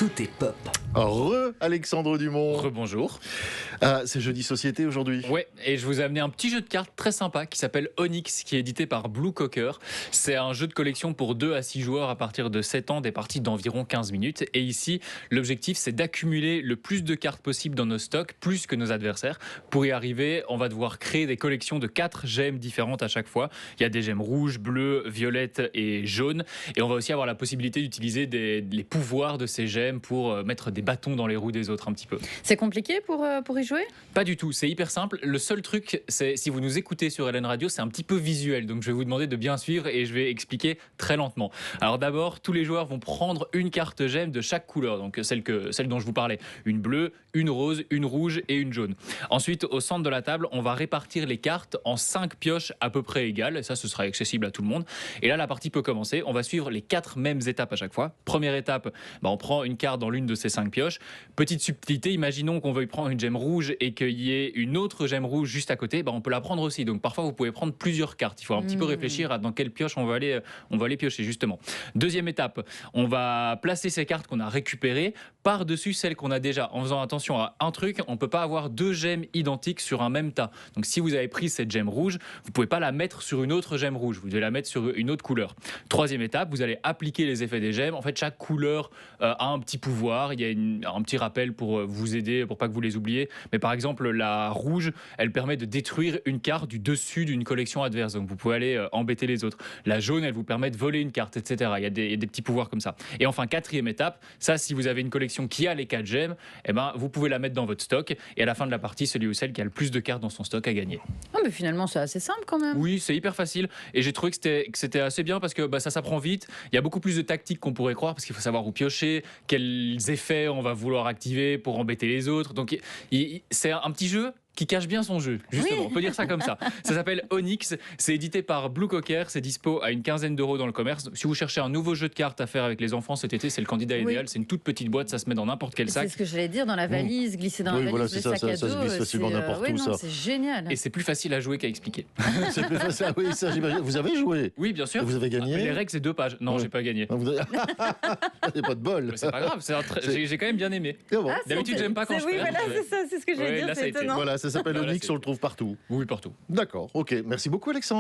tout est pop. Alexandre Dumont. Rebonjour. C'est jeudi société aujourd'hui. Ouais, et je vous ai amené un petit jeu de cartes très sympa qui s'appelle Onyx, qui est édité par Blue Cocker. C'est un jeu de collection pour 2 à 6 joueurs à partir de 7 ans, des parties d'environ 15 minutes. Et ici, l'objectif, c'est d'accumuler le plus de cartes possible dans nos stocks, plus que nos adversaires. Pour y arriver, on va devoir créer des collections de 4 gemmes différentes à chaque fois. Il y a des gemmes rouges, bleues, violettes et jaunes. Et on va aussi avoir la possibilité d'utiliser les pouvoirs de ces gemmes pour mettre des bâtons dans les roues des autres un petit peu. C'est compliqué pour y jouer ? Pas du tout, c'est hyper simple. Le seul truc, c'est si vous nous écoutez sur LN Radio, c'est un petit peu visuel. Donc je vais vous demander de bien suivre et je vais expliquer très lentement. Alors d'abord, tous les joueurs vont prendre une carte gemme de chaque couleur. Donc celle dont je vous parlais. Une bleue, une rose, une rouge et une jaune. Ensuite, au centre de la table, on va répartir les cartes en 5 pioches à peu près égales. Et ça, ce sera accessible à tout le monde. Et là, la partie peut commencer. On va suivre les 4 mêmes étapes à chaque fois. Première étape, on prend une carte dans l'une de ces 5 pioches. Petite subtilité, imaginons qu'on veuille prendre une gemme rouge et qu'il y ait une autre gemme rouge juste à côté, on peut la prendre aussi. Donc parfois vous pouvez prendre plusieurs cartes. Il faut un petit peu réfléchir à dans quelle pioche on va aller piocher justement. Deuxième étape, on va placer ces cartes qu'on a récupérées par-dessus celles qu'on a déjà. En faisant attention à un truc, on ne peut pas avoir 2 gemmes identiques sur un même tas. Donc si vous avez pris cette gemme rouge, vous ne pouvez pas la mettre sur une autre gemme rouge. Vous devez la mettre sur une autre couleur. Troisième étape, vous allez appliquer les effets des gemmes. En fait, chaque couleur a un petit pouvoir. Il y a un petit rappel pour vous aider, pour pas que vous les oubliez. Mais par exemple, la rouge, elle permet de détruire une carte du dessus d'une collection adverse. Donc vous pouvez aller embêter les autres. La jaune, elle vous permet de voler une carte, etc. Il y a des petits pouvoirs comme ça. Et enfin, quatrième étape, ça, si vous avez une collection qui a les 4 gemmes, vous pouvez la mettre dans votre stock. Et à la fin de la partie, celui ou celle qui a le plus de cartes dans son stock a gagné. Oh, mais finalement, c'est assez simple quand même. Oui, c'est hyper facile. Et j'ai trouvé que c'était assez bien parce que ça s'apprend vite. Il y a beaucoup plus de tactiques qu'on pourrait croire parce qu'il faut savoir où piocher, quels effets on va vouloir activer pour embêter les autres. Donc c'est un petit jeu qui cache bien son jeu, justement. Oui. On peut dire ça comme ça. Ça s'appelle Onyx, c'est édité par Blue Cocker, c'est dispo à une quinzaine d'euros dans le commerce. Si vous cherchez un nouveau jeu de cartes à faire avec les enfants cet été, c'est le candidat idéal. C'est une toute petite boîte, ça se met dans n'importe quel sac. C'est ce que j'allais dire, dans la valise, glisser dans la valise, voilà, le c'est sac ça, à dos. ça se glisse facilement n'importe où, ça. C'est génial. Et c'est plus facile à jouer qu'à expliquer. C'est plus facile, oui, ça j'imagine. Vous avez joué? Oui, bien sûr. Et vous avez gagné? Les règles, c'est 2 pages. Non, j'ai pas gagné. Vous avez... pas de bol. C'est pas grave, j'ai quand même bien aimé. Bon. D'habitude, j'aime pas quand je perds. Oui, voilà, c'est ça, c'est ce que j'allais dire, c'est étonnant. Voilà, ça s'appelle Onyx, on le trouve partout. Oui, partout. D'accord, ok. Merci beaucoup, Alexandre.